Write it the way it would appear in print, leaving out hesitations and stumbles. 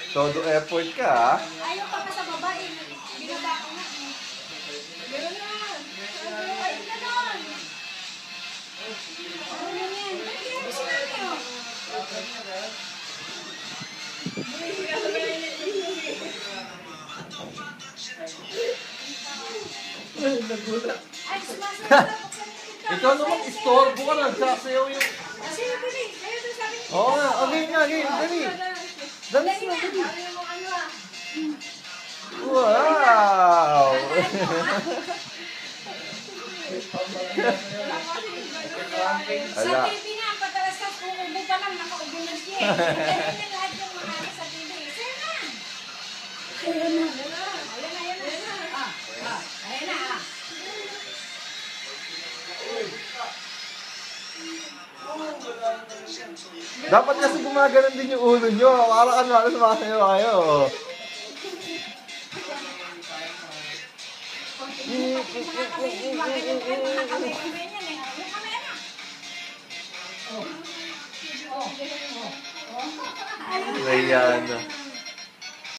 Todo effort ka, ha? Ayaw pa ka sa babae. Binaba ko na. Meron na. Ayun na nun. Ano yan? Gusto namin, oh. Nagulat. Ay, sumasayaw. Ikaw naman, istorbo ka, nagsasayaw yung... Kasi yung pili. Ayun doon sabi niya. Oo nga, okay nga, game, dali. Dali Dali na, na. dali. Sabi mo ano ah. Wow! Sa Ala. TV na, patalas ka, uubo pa lang, nakaubo na siya. Ganun na lahat yung mga ano sa TV. Sir na! Ayan na. Ayan na. Ayan na. Dapat kasi gumaganon din yung ulo nyo. Para ano, sumasayaw kayo. Ayan.